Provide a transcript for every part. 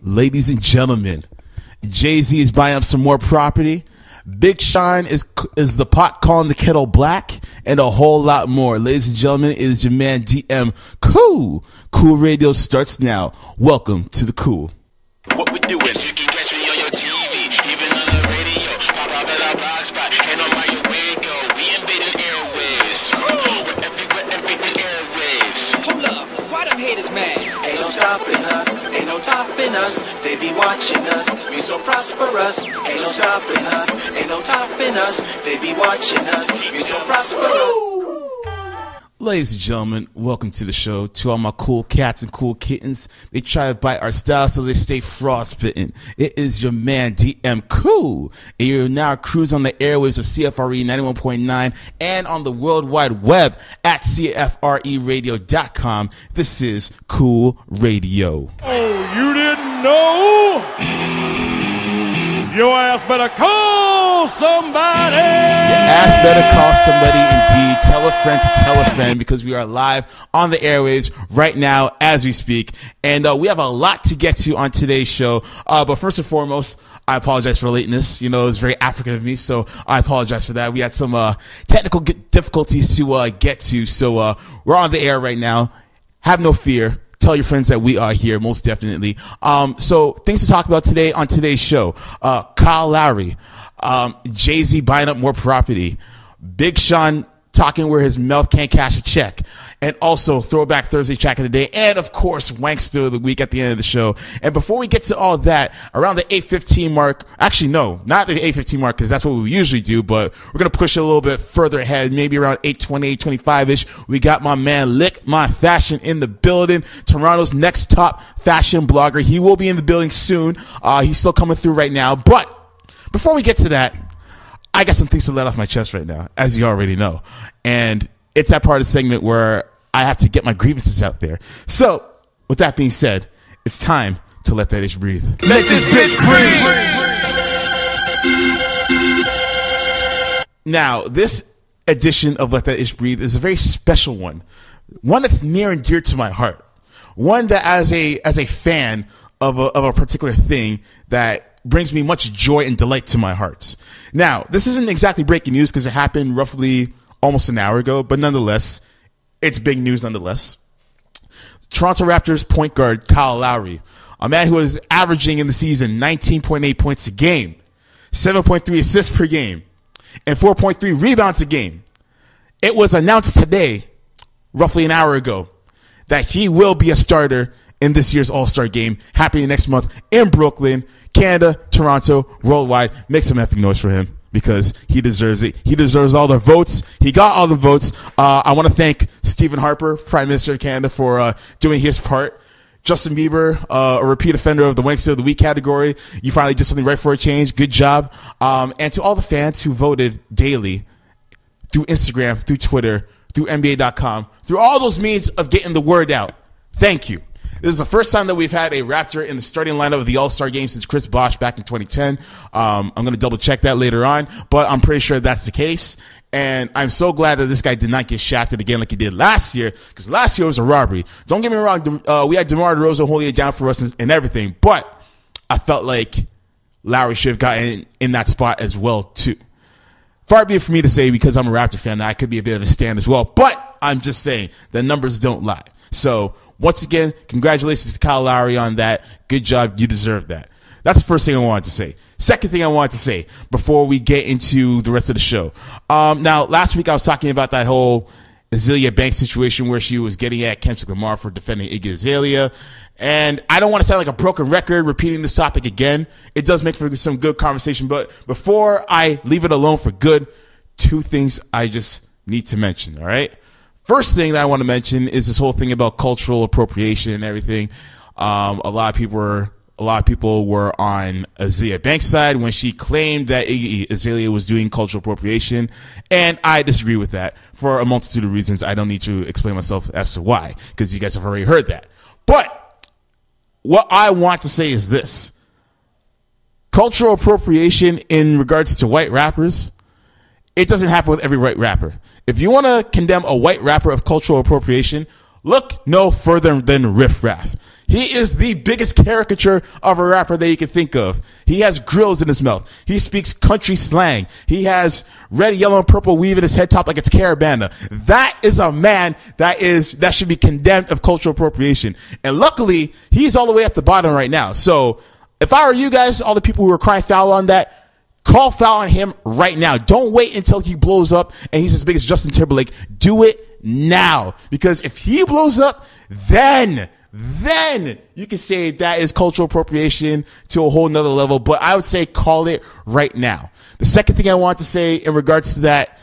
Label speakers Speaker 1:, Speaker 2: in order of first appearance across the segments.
Speaker 1: Ladies and gentlemen, Jay-Z is buying up some more property. Big Sean is the pot calling the kettle black, and a whole lot more. Ladies and gentlemen, it is your man DM C.O.O.L. C.O.O.L Radio starts now. Welcome to the C.O.O.L.
Speaker 2: What we doing? You can catch me on your TV, even on the radio. Pop up at our blog spot, and on my radio. We invading airwaves. We're everywhere airwaves.
Speaker 3: Hold up, why them haters mad?
Speaker 2: Ain't no stopping us, ain't no topping us. They be watching us, we so prosperous. Ain't no stopping us, ain't no topping us. They be watching us, we so prosperous.
Speaker 1: Ladies and gentlemen, welcome to the show. To all my cool cats and cool kittens, they try to bite our style so they stay frostbitten. It is your man DM C.O.O.L, and you're now cruising on the airwaves of CFRE 91.9 and on the World Wide Web at CFREradio.com. This is C.O.O.L Radio.
Speaker 4: Oh, you didn't know? Your ass better call somebody.
Speaker 1: Your ass better call somebody indeed. Tell a friend to tell a friend, because we are live on the airwaves right now as we speak. And we have a lot to get to on today's show. But first and foremost, I apologize for lateness. You know, it's very African of me, so I apologize for that. We had some technical difficulties to get to, so we're on the air right now. Have no fear. Tell your friends that we are here, most definitely. So things to talk about today on today's show. Kyle Lowry, Jay-Z buying up more property, Big Sean talking where his mouth can't cash a check, and also Throwback Thursday track of the day, and of course Wankster of the week at the end of the show. And before we get to all that, around the 8:15 mark, actually no, not the 8:15 mark, because that's what we usually do, but we're going to push it a little bit further ahead, maybe around 8:20, 8:25-ish. We got my man Lick My Fashion in the building, Toronto's next top fashion blogger. He will be in the building soon. He's still coming through right now, but before we get to that, I got some things to let off my chest right now, as you already know. And it's that part of the segment where I have to get my grievances out there. So, with that being said, it's time to let that itch breathe.
Speaker 2: Let this bitch breathe.
Speaker 1: Now, this edition of Let That Itch Breathe is a very special one. One that's near and dear to my heart. One that, as a fan of a particular thing, that brings me much joy and delight to my heart. Now, this isn't exactly breaking news because it happened roughly almost an hour ago, but nonetheless, it's big news nonetheless. Toronto Raptors point guard Kyle Lowry, a man who was averaging in the season 19.8 points a game, 7.3 assists per game, and 4.3 rebounds a game. It was announced today, roughly an hour ago, that he will be a starter in this year's All-Star game happening next month in Brooklyn, Canada, Toronto, worldwide. Make some effing noise for him, because he deserves it. He deserves all the votes. He got all the votes. I want to thank Stephen Harper, Prime Minister of Canada, for doing his part. Justin Bieber, a repeat offender of the Wankster of the Week category. You finally did something right for a change. Good job. And to all the fans who voted daily through Instagram, through Twitter, through NBA.com, through all those means of getting the word out, thank you. This is the first time that we've had a Raptor in the starting lineup of the All-Star game since Chris Bosh back in 2010. I'm going to double check that later on, but I'm pretty sure that's the case. And I'm so glad that this guy did not get shafted again like he did last year, because last year was a robbery. Don't get me wrong. We had DeMar DeRozan holding it down for us and everything, but I felt like Lowry should have gotten in that spot as well too. Far be it for me to say, because I'm a Raptor fan, that I could be a bit of a stand as well, but I'm just saying the numbers don't lie. So once again, congratulations to Kyle Lowry on that. Good job. You deserve that. That's the first thing I wanted to say. Second thing I wanted to say before we get into the rest of the show. Now, last week I was talking about that whole Azealia Banks situation where she was getting at Kendrick Lamar for defending Iggy Azalea. And I don't want to sound like a broken record repeating this topic again. It does make for some good conversation. But before I leave it alone for good, two things I just need to mention, all right? First thing that I want to mention is this whole thing about cultural appropriation and everything. A lot of people were on Azealia Banks' side when she claimed that Iggy Azalea was doing cultural appropriation, and I disagree with that for a multitude of reasons. I don't need to explain myself as to why, because you guys have already heard that. But what I want to say is this. Cultural appropriation in regards to white rappers, it doesn't happen with every white rapper. If you want to condemn a white rapper of cultural appropriation, look no further than Riff Raff. He is the biggest caricature of a rapper that you can think of. He has grills in his mouth. He speaks country slang. He has red, yellow, and purple weave in his head top like it's Carabana. That is a man that should be condemned of cultural appropriation. And luckily, he's all the way at the bottom right now. So if I were you guys, all the people who are crying foul on that, call foul on him right now. Don't wait until he blows up and he's as big as Justin Timberlake. Do it now. Because if he blows up, then you can say that is cultural appropriation to a whole nother level. But I would say call it right now. The second thing I want to say in regards to that,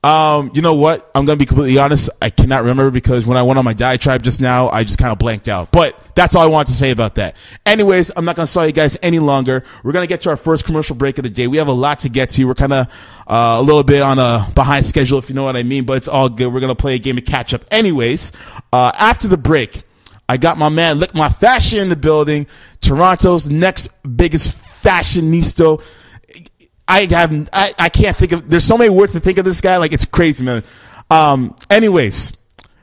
Speaker 1: you know what? I'm going to be completely honest. I cannot remember because when I went on my diatribe just now, I just kind of blanked out. But that's all I want to say about that. Anyways, I'm not going to stall you guys any longer. We're going to get to our first commercial break of the day. We have a lot to get to. We're kind of a little bit on a behind schedule, if you know what I mean, but it's all good. We're going to play a game of catch up. Anyways, after the break, I got my man Lick My Fashion in the building, Toronto's next biggest fashionista. I can't think of, there's so many words to think of this guy, like it's crazy, man. Anyways,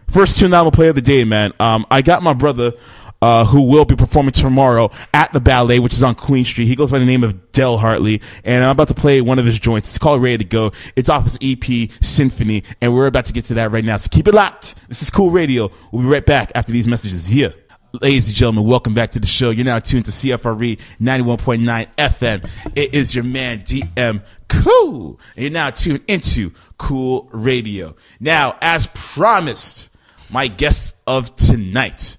Speaker 1: first tune album play of the day, man. I got my brother, who will be performing tomorrow at the Ballet, which is on Queen Street. He goes by the name of Del Hartley, and I'm about to play one of his joints. It's called Ready to Go. It's off his EP, Symphony, and we're about to get to that right now. So keep it locked. This is Cool Radio. We'll be right back after these messages here. Ladies and gentlemen, welcome back to the show. You're now tuned to CFRE 91.9 FM. It is your man, DM Cool. And you're now tuned into Cool Radio. Now, as promised, my guest of tonight.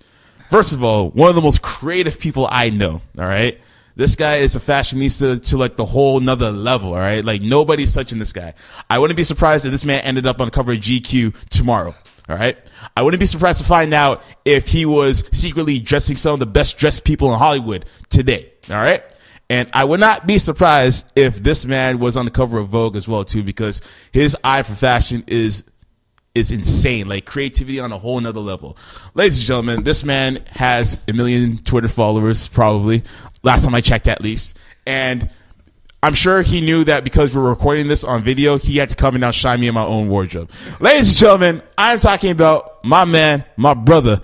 Speaker 1: First of all, one of the most creative people I know, all right? This guy is a fashionista to like the whole nother level, all right? Like nobody's touching this guy. I wouldn't be surprised if this man ended up on the cover of GQ tomorrow. All right. I wouldn't be surprised to find out if he was secretly dressing some of the best dressed people in Hollywood today. All right. And I would not be surprised if this man was on the cover of Vogue as well, too, because his eye for fashion is insane. Like creativity on a whole nother level. Ladies and gentlemen, this man has 1 million Twitter followers, probably. Last time I checked, at least. And I'm sure he knew that because we're recording this on video, he had to come and outshine me in my own wardrobe. Ladies and gentlemen, I'm talking about my man, my brother,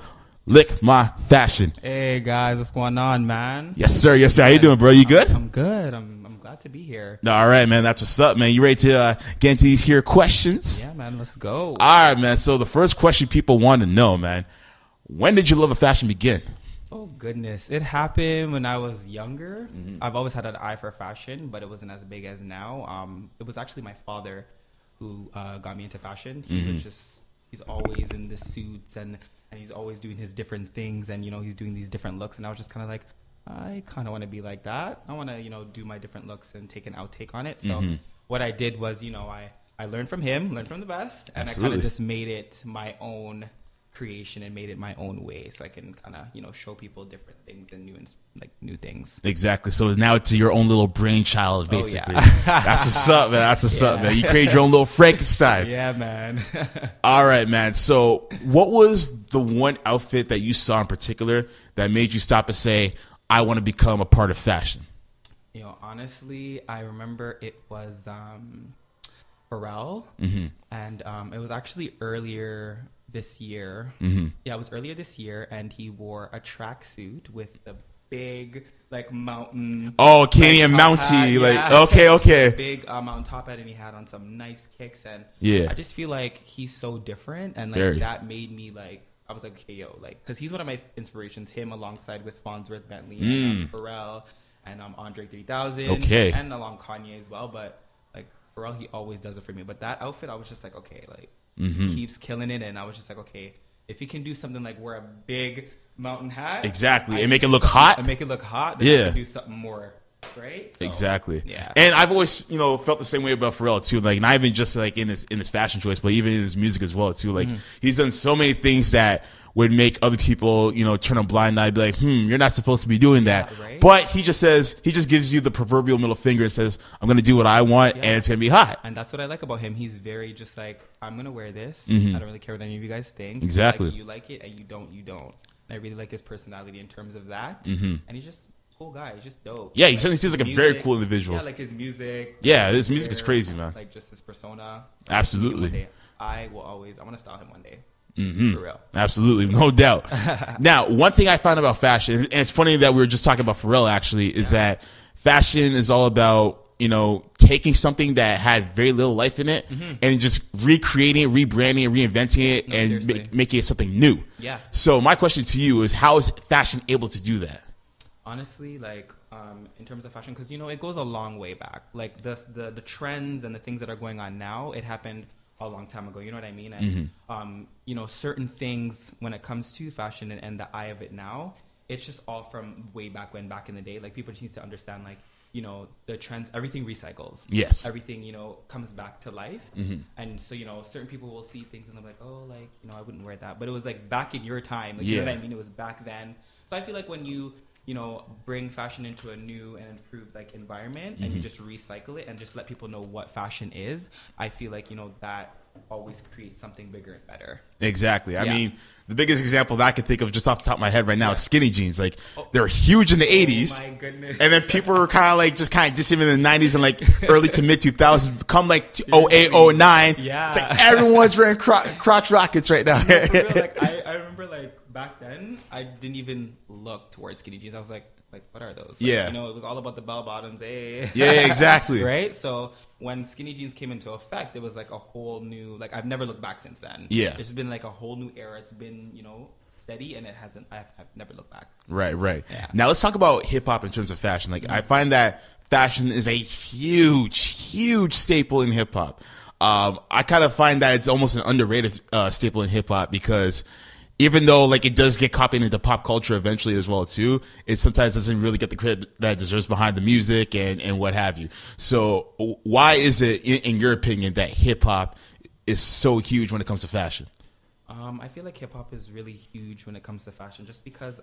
Speaker 1: Lick My Fashion.
Speaker 5: Hey guys, what's going on, man?
Speaker 1: Yes, sir. Yes, sir. How you doing, bro? You good?
Speaker 5: I'm good. I'm glad to be here.
Speaker 1: All right, man. That's what's up, man. You ready to get into these here questions?
Speaker 5: Yeah, man. Let's go.
Speaker 1: All right, man. So the first question people want to know, man, when did your love of fashion begin?
Speaker 5: Oh, goodness. It happened when I was younger. I've always had an eye for fashion, but it wasn't as big as now. It was actually my father who got me into fashion. He's always in the suits and he's always doing his different things and, you know, he's doing these different looks. And I was just kind of like, I kind of want to be like that. I want to, you know, do my different looks and take an outtake on it. So what I did was, you know, I learned from him, learned from the best, and
Speaker 1: Absolutely.
Speaker 5: I kind of just made it my own creation and made it my own way, so I can kind of, you know, show people different things and new things.
Speaker 1: Exactly. So now it's your own little brainchild, basically.
Speaker 5: Oh, yeah.
Speaker 1: That's what's up, man. That's what's up, man. You created your own little Frankenstein.
Speaker 5: Yeah, man.
Speaker 1: All right, man. So what was the one outfit that you saw in particular that made you stop and say, I want to become a part of fashion?
Speaker 5: You know, honestly, I remember it was Pharrell, and it was actually earlier this year. Yeah, it was earlier this year, and he wore a tracksuit with the big like mountain.
Speaker 1: Oh, Kenyan Mountie. Like, okay.
Speaker 5: Big mountain top hat, and he had on some nice kicks, and
Speaker 1: yeah,
Speaker 5: I just feel like he's so different, and like
Speaker 1: Very.
Speaker 5: That made me like. I was like, okay, yo, like, because he's one of my inspirations. Him alongside with Farnsworth Bentley and Pharrell and Andre 3000.
Speaker 1: Okay,
Speaker 5: and along Kanye as well, but like Pharrell, he always does it for me. But that outfit, I was just like, okay, like. He keeps killing it, and I was just like, okay, if he can do something like wear a big mountain hat,
Speaker 1: exactly, and make it look hot,
Speaker 5: then I can do something more, right? So,
Speaker 1: exactly.
Speaker 5: Yeah.
Speaker 1: And I've always, you know, felt the same way about Pharrell too. Like, not even just like in his fashion choice, but even in his music as well too. Like, he's done so many things that would make other people, you know, turn a blind eye, be like, you're not supposed to be doing that.
Speaker 5: Yeah, right?
Speaker 1: But he just gives you the proverbial middle finger and says, I'm going to do what I want, and it's going to be hot.
Speaker 5: And that's what I like about him. He's very just like, I'm going to wear this. I don't really care what any of you guys think.
Speaker 1: Exactly.
Speaker 5: You like it, and you don't. And I really like his personality in terms of that. And he's just a cool guy. He's just dope.
Speaker 1: Yeah, he seems like a very cool individual.
Speaker 5: Yeah, like his music.
Speaker 1: Yeah, his music is crazy, man.
Speaker 5: Like just his persona.
Speaker 1: Absolutely.
Speaker 5: I want to style him one day. For real.
Speaker 1: Absolutely, no doubt. Now, one thing I found about fashion, and it's funny that we were just talking about Pharrell actually, is that fashion is all about, taking something that had very little life in it and just recreating it, rebranding it, reinventing it, and making it something new.
Speaker 5: Yeah.
Speaker 1: So my question to you is, how is fashion able to do that?
Speaker 5: Honestly, like in terms of fashion, because it goes a long way back. Like the trends and the things that are going on now, it happened a long time ago. You know what I mean? And certain things when it comes to fashion and the eye of it now, it's just all from way back in the day. Like people just need to understand, like, the trends, everything recycles.
Speaker 1: Yes.
Speaker 5: Everything, comes back to life. And so, certain people will see things and they're like, oh, like, I wouldn't wear that. But it was like back in your time. Like, you know what I mean? It was back then. So I feel like when you bring fashion into a new and improved like environment and you just recycle it and just let people know what fashion is, I feel like, that always creates something bigger and better.
Speaker 1: Exactly. I mean, the biggest example that I can think of just off the top of my head right now is skinny jeans. Like they were huge in the 80s.
Speaker 5: My goodness.
Speaker 1: And then people were kind of like just even in the 90s and like early to mid 2000s. Come like 08, 09.
Speaker 5: Yeah.
Speaker 1: It's like everyone's wearing Crocs Rockets right now.
Speaker 5: For real, like I remember like back then I didn't even look towards skinny jeans. I was like what are those? Like, it was all about the bell bottoms. Hey.
Speaker 1: Yeah, exactly.
Speaker 5: Right? So when skinny jeans came into effect, it was like a whole new, like I've never looked back since then.
Speaker 1: Yeah.
Speaker 5: There's been like a whole new era. It's been, steady and I've never looked back.
Speaker 1: Right.
Speaker 5: Yeah.
Speaker 1: Now let's talk about hip hop in terms of fashion. Like I find that fashion is a huge staple in hip hop. I kind of find that it's almost an underrated staple in hip hop because even though like it does get copied into pop culture eventually as well too, it sometimes doesn't really get the credit that it deserves behind the music and what have you. So why is it, in your opinion, that hip hop is so huge when it comes to fashion?
Speaker 5: I feel like hip hop is really huge when it comes to fashion, just because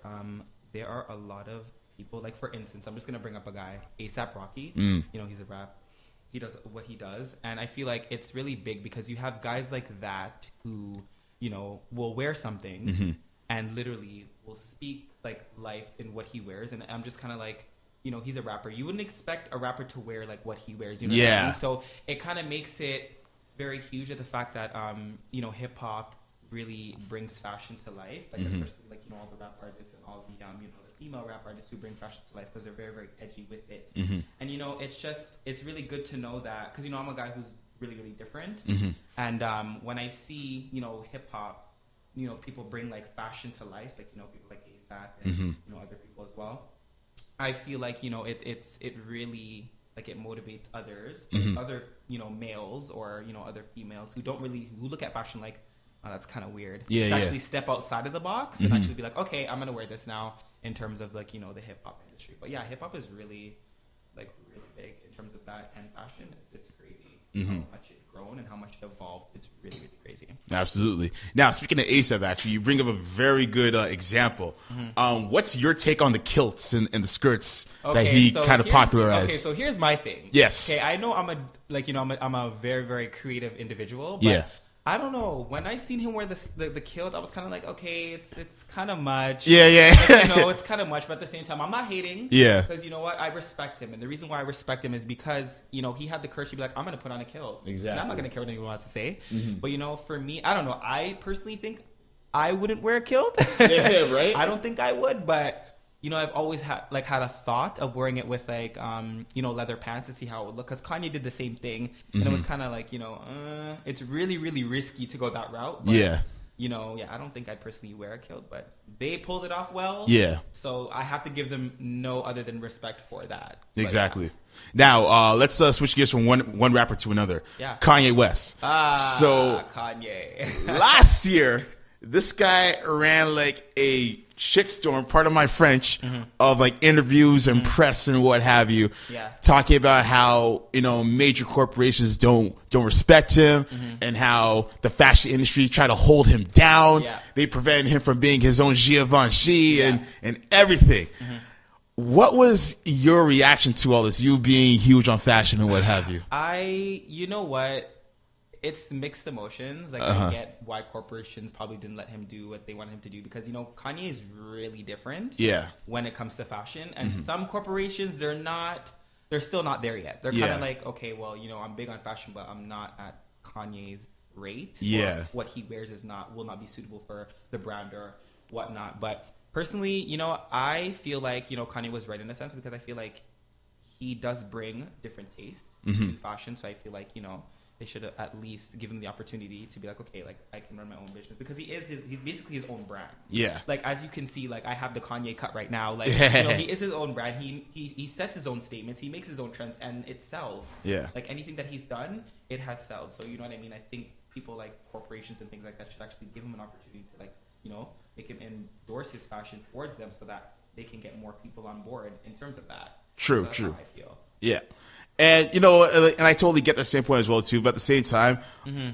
Speaker 5: there are a lot of people. Like for instance, I'm just gonna bring up a guy, A$AP Rocky. He's a rap. He does what he does, and I feel like it's really big because you have guys like that who will wear something and literally will speak like life in what he wears. And I'm just kind of like, he's a rapper. You wouldn't expect a rapper to wear like what he wears. You know what I mean? So it kind of makes it very huge at the fact that, hip hop really brings fashion to life. Like especially like, all the rap artists and all the, the female rap artists who bring fashion to life because they're very, very edgy with it. And, it's really good to know that because, I'm a guy who's really different. And when I see hip hop, people bring like fashion to life, like people like A$AP and other people as well, I feel like it really like it motivates others, other males or other females who look at fashion like, oh, that's kind of weird, to actually step outside of the box and actually be like, okay, I'm gonna wear this now in terms of like the hip hop industry. But yeah, hip hop is really big in terms of that and fashion. It's crazy how much it grown and how much it evolved. It's really crazy.
Speaker 1: Absolutely. Now, speaking of A$AP, actually, you bring up a very good example. What's your take on the kilts and the skirts that he kind of popularized?
Speaker 5: Okay, so here's my thing.
Speaker 1: Yes.
Speaker 5: Okay, I know I'm a very, very creative individual, but I don't know. When I seen him wear the kilt, I was kind of like, okay, it's kind of much.
Speaker 1: Yeah.
Speaker 5: Like, it's kind of much, but at the same time, I'm not hating.
Speaker 1: Yeah.
Speaker 5: Because you know what? I respect him. And the reason why I respect him is because, he had the courage to be like, I'm going to put on a kilt.
Speaker 1: Exactly.
Speaker 5: And I'm not going to care what anyone wants to say. But, for me, I don't know. I personally think I wouldn't wear a kilt.
Speaker 1: Yeah, right?
Speaker 5: I don't think I would, but... I've always had a thought of wearing it with like, leather pants to see how it would look. Because Kanye did the same thing. And it was kind of like, it's really, really risky to go that route. But, I don't think I'd personally wear a kilt. But they pulled it off well. Yeah. So I have to give them no other than respect for that.
Speaker 1: Exactly. Now, let's switch gears from one rapper to another.
Speaker 5: Yeah.
Speaker 1: Kanye West.
Speaker 5: Kanye.
Speaker 1: Last year, this guy ran like a shitstorm, pardon my French, of like interviews and press and what have you, talking about how major corporations don't respect him and how the fashion industry try to hold him down. They prevented him from being his own Givenchy and everything. What was your reaction to all this? You being huge on fashion and what have you?
Speaker 5: You know what? It's mixed emotions. Like I get why corporations probably didn't let him do what they want him to do because Kanye is really different. Yeah. When it comes to fashion, and some corporations they're still not there yet. They're kind of like, okay, well, I'm big on fashion, but I'm not at Kanye's great.
Speaker 1: Yeah.
Speaker 5: Or what he wears will not be suitable for the brand or whatnot. But personally, you know, I feel like, you know, Kanye was right in a sense, because I feel like he does bring different tastes to fashion. So I feel like, you know, they should at least give him the opportunity to be like, okay, like I can run my own business, because he's basically his own brand.
Speaker 1: Yeah.
Speaker 5: Like, as you can see, like I have the Kanye cut right now. Like, you know, he is his own brand. He sets his own statements. He makes his own trends, and it sells.
Speaker 1: Yeah.
Speaker 5: Like anything that he's done, it has sold. So you know what I mean? I think people like corporations and things like that should actually give him an opportunity to, like, you know, make him endorse his fashion towards them, so that they can get more people on board in terms of that.
Speaker 1: True,
Speaker 5: So that's
Speaker 1: true.
Speaker 5: how I feel.
Speaker 1: Yeah. And, you know, and I totally get that standpoint as well, too. But at the same time,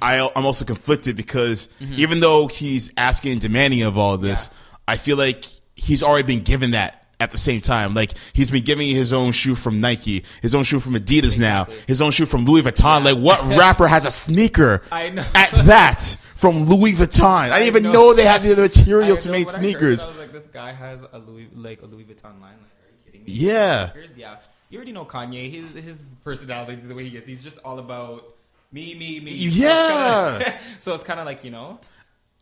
Speaker 1: I'm also conflicted because even though he's asking and demanding of all this, I feel like he's already been given that at the same time. Like, he's been giving his own shoe from Nike, his own shoe from Adidas now, his own shoe from Louis Vuitton. Like, what rapper has a sneaker
Speaker 5: I know.
Speaker 1: at that from Louis Vuitton? I didn't even know they had the material to make sneakers.
Speaker 5: I was like, this guy has a Louis Vuitton line. Like, are you kidding me?
Speaker 1: Yeah.
Speaker 5: Sneakers? Yeah. You already know Kanye. His personality, the way he is, he's just all about me.
Speaker 1: Yeah.
Speaker 5: So it's kind of like, you know.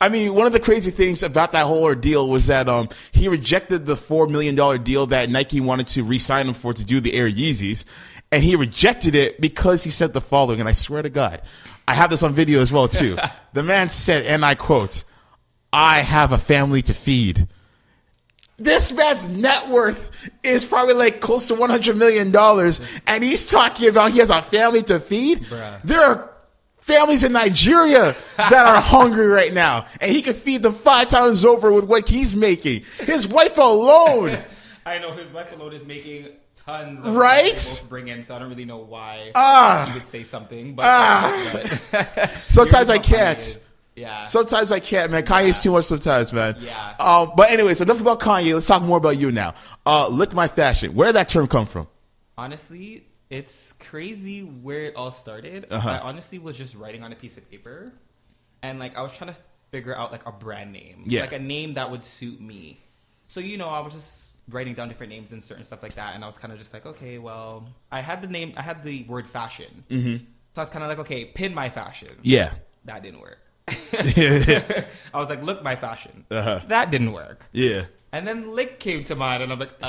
Speaker 1: I mean, one of the crazy things about that whole ordeal was that he rejected the $4 million deal that Nike wanted to re-sign him for to do the Air Yeezys. And he rejected it because he said the following, and I swear to God, I have this on video as well, too. The man said, and I quote, "I have a family to feed." This man's net worth is probably like close to $100 million, and he's talking about he has a family to feed.
Speaker 5: Bruh.
Speaker 1: There are families in Nigeria that are hungry right now, and he can feed them 5 times over with what he's making. His wife alone.
Speaker 5: I know his wife alone is making tons of
Speaker 1: Right?
Speaker 5: money they both bring in, so I don't really know why he would say something. But
Speaker 1: Sometimes
Speaker 5: you
Speaker 1: I
Speaker 5: know how Kanye
Speaker 1: can't.
Speaker 5: is. Yeah.
Speaker 1: Sometimes I can't, man. Kanye's too much sometimes, man.
Speaker 5: Yeah.
Speaker 1: But anyways, enough about Kanye. Let's talk more about you now. Lick my fashion. Where did that term come from?
Speaker 5: Honestly, it's crazy where it all started. I honestly was just writing on a piece of paper, and like I was trying to figure out like a brand name, like a name that would suit me. So, you know, I was just writing down different names and certain stuff like that, and I was kind of just like, okay, well, I had the word fashion, so I was kind of like, okay, pin my fashion.
Speaker 1: Yeah.
Speaker 5: That didn't work. I was like, look my fashion. That didn't work.
Speaker 1: Yeah.
Speaker 5: And then lick came to mind, and I'm like, okay.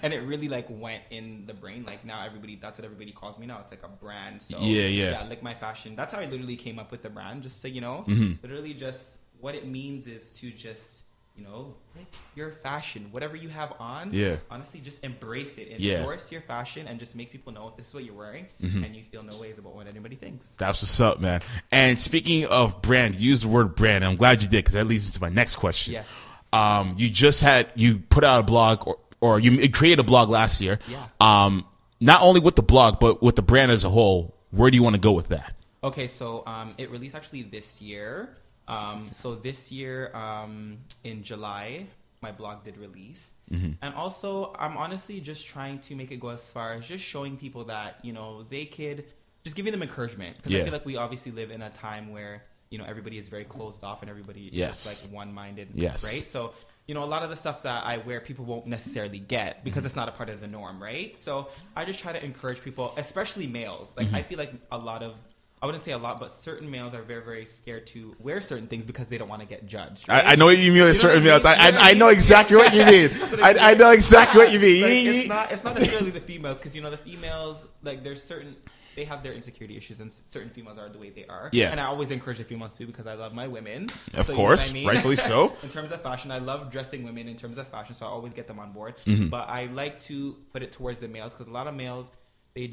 Speaker 5: And it really like went in the brain. Like now that's what everybody calls me now. It's like a brand. So yeah, lick my fashion. That's how I literally came up with the brand. Just so you know, literally just what it means is to just, you know, like your fashion, whatever you have on.
Speaker 1: Yeah.
Speaker 5: Honestly, just embrace it. Endorse your fashion and just make people know if this is what you're wearing, and you feel no ways about what anybody thinks.
Speaker 1: That's what's up, man. And speaking of brand, use the word brand. I'm glad you did, because that leads into my next question.
Speaker 5: Yes.
Speaker 1: You put out a blog or you created a blog last year.
Speaker 5: Yeah.
Speaker 1: Not only with the blog, but with the brand as a whole. Where do you want to go with that?
Speaker 5: Okay, so it released actually this year. So this year, in July, my blog did release. And also, I'm honestly just trying to make it go as far as just showing people that, you know, they could, just giving them encouragement. Because I feel like we obviously live in a time where, you know, everybody is very closed off and everybody is just like one-minded, right? So, you know, a lot of the stuff that I wear, people won't necessarily get because it's not a part of the norm, right? So I just try to encourage people, especially males. Like, I feel like I wouldn't say a lot, but certain males are very, very scared to wear certain things because they don't want to get judged. Right?
Speaker 1: I know what you mean with certain males. I know exactly what you mean. I know exactly what you mean.
Speaker 5: Like, it's not necessarily the females, because, you know, the females, like, they have their insecurity issues, and certain females are the way they are. Yeah. And I always encourage the females too, because I love my women.
Speaker 1: Of course, you know what I mean? Rightfully so.
Speaker 5: In terms of fashion, I love dressing women in terms of fashion, so I always get them on board. But I like to put it towards the males, because a lot of males, I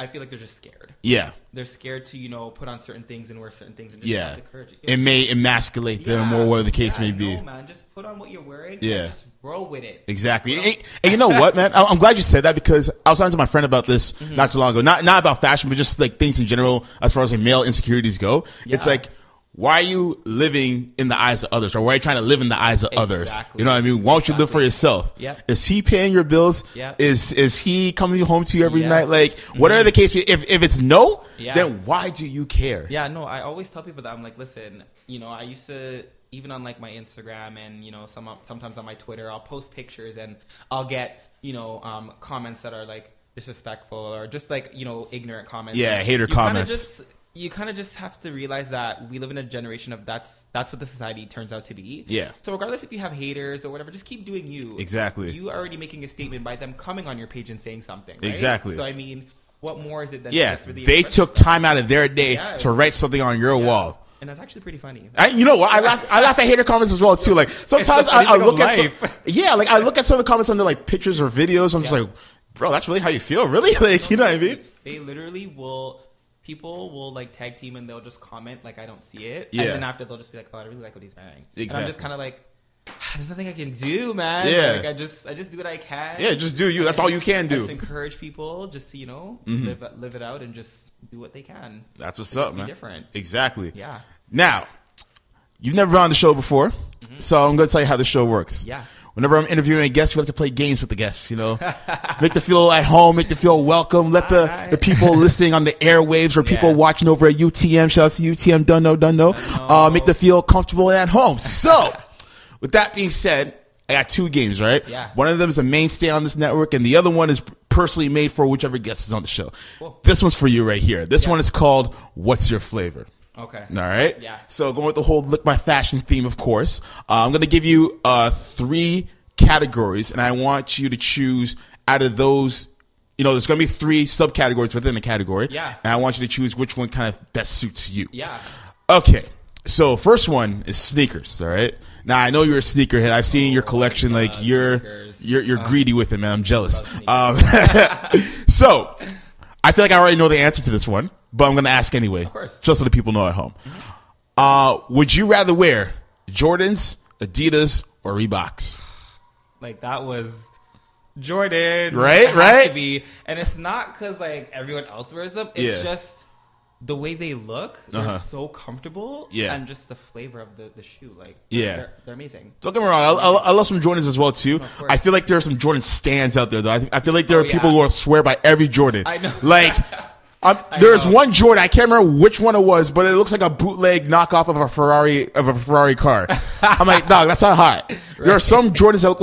Speaker 5: feel like they're just scared. Yeah. They're scared to, you know, put on certain things and wear certain things, and just have the courage.
Speaker 1: It may emasculate them, or whatever the case may be.
Speaker 5: No, man, just put on what you're wearing and just roll with it.
Speaker 1: Exactly. And you know what, man? I'm glad you said that, because I was talking to my friend about this not too long ago. Not about fashion, but just like things in general as far as like male insecurities go. It's like, why are you living in the eyes of others, or why are you trying to live in the eyes of others? You know what I mean? Why don't you live for yourself? Is he paying your bills? Is he coming home to you every night? Like, whatever the case, if it's no, then why do you care?
Speaker 5: Yeah, no, I always tell people that. I'm like, listen, you know, I used to, even on like my Instagram and, you know, sometimes on my Twitter, I'll post pictures and I'll get, you know, comments that are like, disrespectful or just like, you know, ignorant comments.
Speaker 1: Yeah, hater comments.
Speaker 5: You kind of just have to realize that we live in a generation of that's what the society turns out to be.
Speaker 1: Yeah.
Speaker 5: So regardless if you have haters or whatever, just keep doing you.
Speaker 1: Exactly.
Speaker 5: You are already making a statement by them coming on your page and saying something. Right?
Speaker 1: Exactly.
Speaker 5: So I mean, what more is it than
Speaker 1: Yeah,
Speaker 5: just really
Speaker 1: they took time out of their day to write something on your wall.
Speaker 5: And that's actually pretty funny.
Speaker 1: You know what? I laugh at hater comments as well too. Like sometimes I look at I look at some of the comments under like pictures or videos. I'm just like, bro, that's really how you feel, really? Like, you know what I mean?
Speaker 5: They literally will. People will like tag team and they'll just comment like I don't see it,
Speaker 1: yeah.
Speaker 5: and then after they'll just be like, oh, I really like what he's wearing.
Speaker 1: Exactly.
Speaker 5: And I'm just kind of like, there's nothing I can do, man.
Speaker 1: Yeah.
Speaker 5: Like I just do what I can.
Speaker 1: Yeah, just do you. That's all you can do.
Speaker 5: Just encourage people, just to, you know, live it out and just do what they can.
Speaker 1: That's what's up, man.
Speaker 5: Be different.
Speaker 1: Exactly.
Speaker 5: Yeah.
Speaker 1: Now, you've never been on the show before, so I'm going to tell you how the show works.
Speaker 5: Yeah.
Speaker 1: Whenever I'm interviewing a guest, we have to play games with the guests, you know. Make them feel at home, make them feel welcome. Let the people listening on the airwaves or people watching over at UTM, shout out to UTM, don't know. Make them feel comfortable and at home. So, with that being said, I got 2 games, right?
Speaker 5: Yeah.
Speaker 1: One of them is a mainstay on this network, and the other one is personally made for whichever guest is on the show.
Speaker 5: Cool.
Speaker 1: This one's for you right here. This one is called What's Your Flavor?
Speaker 5: Okay.
Speaker 1: All right.
Speaker 5: Yeah.
Speaker 1: So going with the whole look my fashion theme, of course. I'm going to give you 3 categories, and I want you to choose out of those. You know, there's going to be 3 subcategories within the category.
Speaker 5: Yeah.
Speaker 1: And I want you to choose which one kind of best suits you.
Speaker 5: Yeah.
Speaker 1: Okay. So first one is sneakers. All right. Now I know you're a sneakerhead. I've seen your collection. Like you're greedy with it, man. I'm jealous. So I feel like I already know the answer to this one, but I'm going to ask anyway.
Speaker 5: Of course.
Speaker 1: Just so the people know at home. Would you rather wear Jordans, Adidas, or Reeboks?
Speaker 5: Like that was Jordan.
Speaker 1: Right,
Speaker 5: It has
Speaker 1: right.
Speaker 5: to be. And it's not because like everyone else wears them. It's just the way they look. They're so comfortable.
Speaker 1: Yeah.
Speaker 5: And just the flavor of the shoe. Like they're amazing.
Speaker 1: Don't get me wrong. I love some Jordans as well too. I feel like there are some Jordan stands out there though. I feel like there are people who will swear by every Jordan.
Speaker 5: I know.
Speaker 1: Like there's one Jordan, I can't remember which one it was, but it looks like a bootleg knockoff of a Ferrari car. I'm like, dog, that's not hot. There are some Jordans that look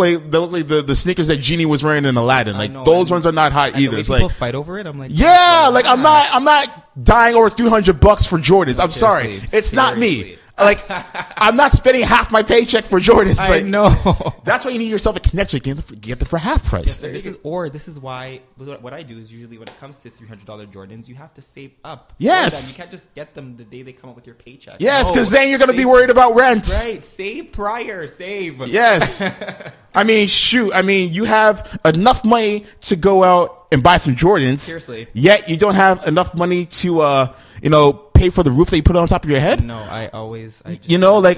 Speaker 1: like the sneakers that Genie was wearing in Aladdin. Like those ones are not hot either.
Speaker 5: The way
Speaker 1: it's
Speaker 5: people
Speaker 1: like
Speaker 5: fight over it. I'm like,
Speaker 1: yeah, like I'm not dying over $300 for Jordans. I'm sorry, it's not me. Like, I'm not spending half my paycheck for Jordans.
Speaker 5: I know.
Speaker 1: That's why you need yourself a connection. Get them for half price.
Speaker 5: Yes, this is why what I do is usually when it comes to $300 Jordans, you have to save up.
Speaker 1: Yes.
Speaker 5: You can't just get them the day they come up with your paycheck.
Speaker 1: Yes, because then you're going to be worried about rent.
Speaker 5: Right. Save prior. Save.
Speaker 1: Yes. I mean, shoot. I mean, you have enough money to go out and buy some Jordans.
Speaker 5: Seriously.
Speaker 1: Yet you don't have enough money to, pay for the roof that you put on top of your head.
Speaker 5: No, I just,
Speaker 1: like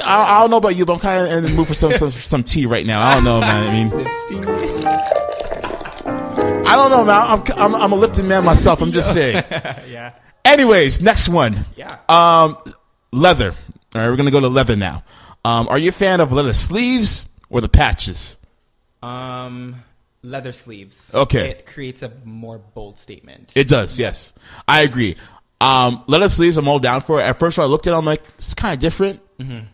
Speaker 1: I don't know about you, but I'm kind of in the mood for some tea right now. I don't know, man. I mean, I don't know, man. I'm a Lipton man myself. I'm just saying.
Speaker 5: Yeah.
Speaker 1: Anyways, next one.
Speaker 5: Yeah.
Speaker 1: Leather. All right, we're gonna go to leather now. Are you a fan of leather sleeves or the patches?
Speaker 5: Leather sleeves.
Speaker 1: Okay.
Speaker 5: It creates a more bold statement.
Speaker 1: It does. Yes, I agree. Leather sleeves, I'm all down for it. At first, when I looked at it, I'm like, it's kind of different. Mm-hmm.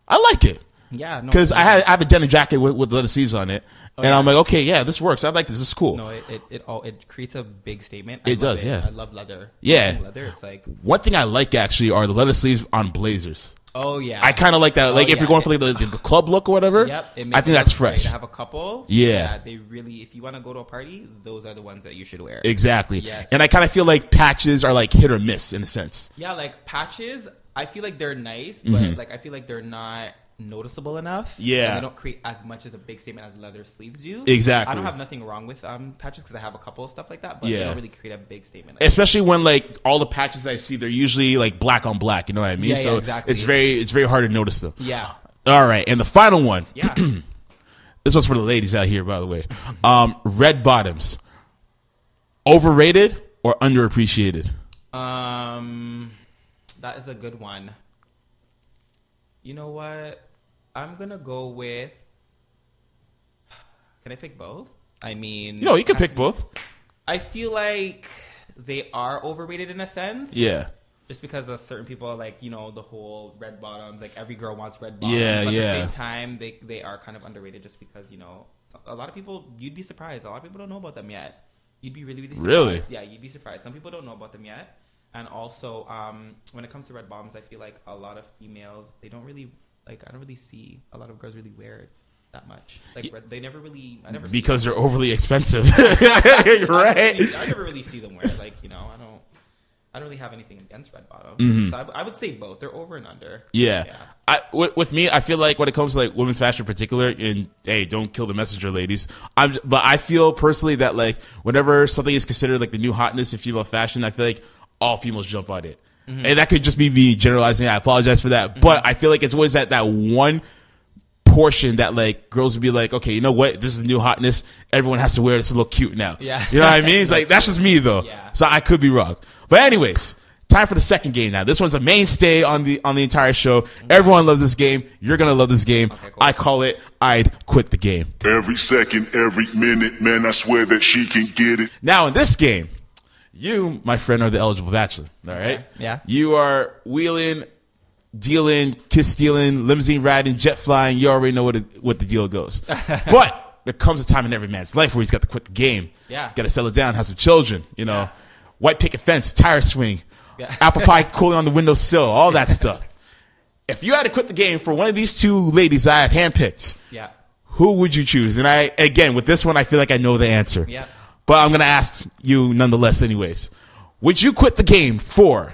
Speaker 1: I like it.
Speaker 5: Yeah, no.
Speaker 1: Because I have a denim jacket with leather sleeves on it, I'm like, okay, yeah, this works. I like this. This is cool.
Speaker 5: No, it creates a big statement.
Speaker 1: It does, yeah.
Speaker 5: I love leather.
Speaker 1: Yeah.
Speaker 5: Leather, it's like
Speaker 1: one thing I like actually are the leather sleeves on blazers.
Speaker 5: Oh yeah,
Speaker 1: I kind of like that. Like if you're going for like the club look or whatever.
Speaker 5: Yep,
Speaker 1: I think that's fresh.
Speaker 5: I have a couple.
Speaker 1: Yeah,
Speaker 5: they really. If you want to go to a party, those are the ones that you should wear.
Speaker 1: Exactly.
Speaker 5: Yes.
Speaker 1: And I kind of feel like patches are like hit or miss in a sense.
Speaker 5: Yeah, like patches. I feel like they're nice, but like I feel like they're not noticeable enough.
Speaker 1: Yeah,
Speaker 5: and they don't create as much as a big statement as leather sleeves do.
Speaker 1: Exactly.
Speaker 5: I don't have nothing wrong with patches because I have a couple of stuff like that, but they don't really create a big statement.
Speaker 1: Especially when like all the patches I see, they're usually like black on black. You know what I mean?
Speaker 5: Yeah,
Speaker 1: so
Speaker 5: exactly.
Speaker 1: it's very hard to notice them.
Speaker 5: Yeah.
Speaker 1: All right, and the final one.
Speaker 5: Yeah.
Speaker 1: This one's for the ladies out here, by the way. Red bottoms, overrated or underappreciated?
Speaker 5: That is a good one. You know what? I'm gonna go with. Can I pick both? I mean,
Speaker 1: you can pick both.
Speaker 5: I feel like they are overrated in a sense.
Speaker 1: Yeah.
Speaker 5: Just because certain people are like, the whole red bottoms, like every girl wants red bottoms.
Speaker 1: Yeah,
Speaker 5: but
Speaker 1: yeah.
Speaker 5: at the same time, they are kind of underrated just because, a lot of people, you'd be surprised. A lot of people don't know about them yet. You'd be really, really surprised.
Speaker 1: Really?
Speaker 5: Yeah, you'd be surprised. Some people don't know about them yet. And also, when it comes to red bottoms, I feel like a lot of females, they don't really, like, I don't really see a lot of girls really wear it that much. Like, they never really, I never
Speaker 1: Because
Speaker 5: see
Speaker 1: they're overly expensive. Right?
Speaker 5: I never really see them wear it. Like, you know, I don't really have anything against red bottoms. So I would say both. They're over and under.
Speaker 1: Yeah. With me, I feel like when it comes to like women's fashion in particular, and hey, don't kill the messenger, ladies. But I feel personally that like whenever something is considered like the new hotness in female fashion, I feel like all females jump on it. And that could just be me generalizing. I apologize for that. But I feel like it's always that one portion that like girls would be like, okay, you know what? This is new hotness. Everyone has to wear it. It's a little cute now.
Speaker 5: Yeah.
Speaker 1: You know what I mean? It's like, that's just me though.
Speaker 5: Yeah.
Speaker 1: So I could be wrong. But anyways, time for the second game now. This one's a mainstay on the entire show. Everyone loves this game. You're going to love this game.
Speaker 5: Okay, cool.
Speaker 1: I call it I'd Quit the Game.
Speaker 6: Every second, every minute, man, I swear that she can get it.
Speaker 1: Now in this game, you, my friend, are the eligible bachelor. All right?
Speaker 5: Yeah.
Speaker 1: You are wheeling, dealing, kiss stealing, limousine riding, jet flying. You already know what the deal goes. But there comes a time in every man's life where he's got to quit the game.
Speaker 5: Yeah.
Speaker 1: Got to settle down, have some children, you know.
Speaker 5: Yeah.
Speaker 1: White picket fence, tire swing,
Speaker 5: Yeah.
Speaker 1: apple pie cooling on the windowsill, all that stuff. If you had to quit the game for one of these two ladies I have handpicked,
Speaker 5: Yeah.
Speaker 1: who would you choose? And again, with this one, I feel like I know the answer.
Speaker 5: Yeah.
Speaker 1: But I'm going to ask you nonetheless anyways. Would you quit the game for,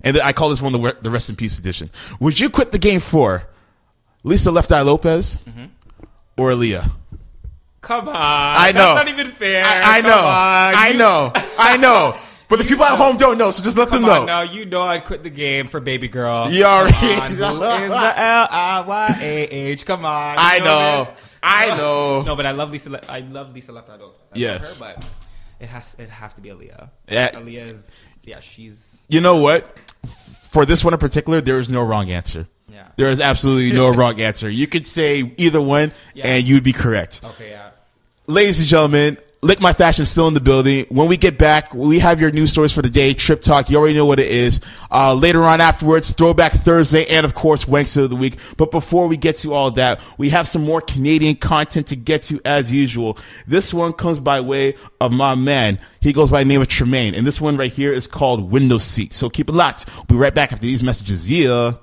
Speaker 1: and I call this one the Rest in Peace edition, would you quit the game for Lisa Left Eye Lopez or Aaliyah?
Speaker 5: Come on.
Speaker 1: I know.
Speaker 5: That's not even fair.
Speaker 1: I
Speaker 5: Come
Speaker 1: know.
Speaker 5: on.
Speaker 1: I know. But the people at home don't know, so just let them know.
Speaker 5: Now you know I'd quit the game for baby girl.
Speaker 1: You already
Speaker 5: Come on, who is the L-I-Y-A-H? Come on.
Speaker 1: I
Speaker 5: You
Speaker 1: know.
Speaker 5: this.
Speaker 1: I know.
Speaker 5: No, but I love Lisa. I love Lisa Left Eye Lopez. I
Speaker 1: Yes.
Speaker 5: love her, but it have to be Aaliyah.
Speaker 1: Yeah.
Speaker 5: Aaliyah is. Yeah, she's.
Speaker 1: You know what? For this one in particular, there is no wrong answer.
Speaker 5: Yeah.
Speaker 1: There is absolutely no wrong answer. You could say either one,
Speaker 5: Yeah.
Speaker 1: and you'd be correct.
Speaker 5: Okay. Yeah.
Speaker 1: Ladies and gentlemen, Lick My Fashion is still in the building. When we get back, we have your news stories for the day, Trip Talk. You already know what it is. Later on afterwards, Throwback Thursday, and of course, Wankster of the Week. But before we get to all that, we have some more Canadian content to get to as usual. This one comes by way of my man. He goes by the name of Tremaine. And this one right here is called Window Seat. So keep it locked. We'll be right back after these messages. Yeah.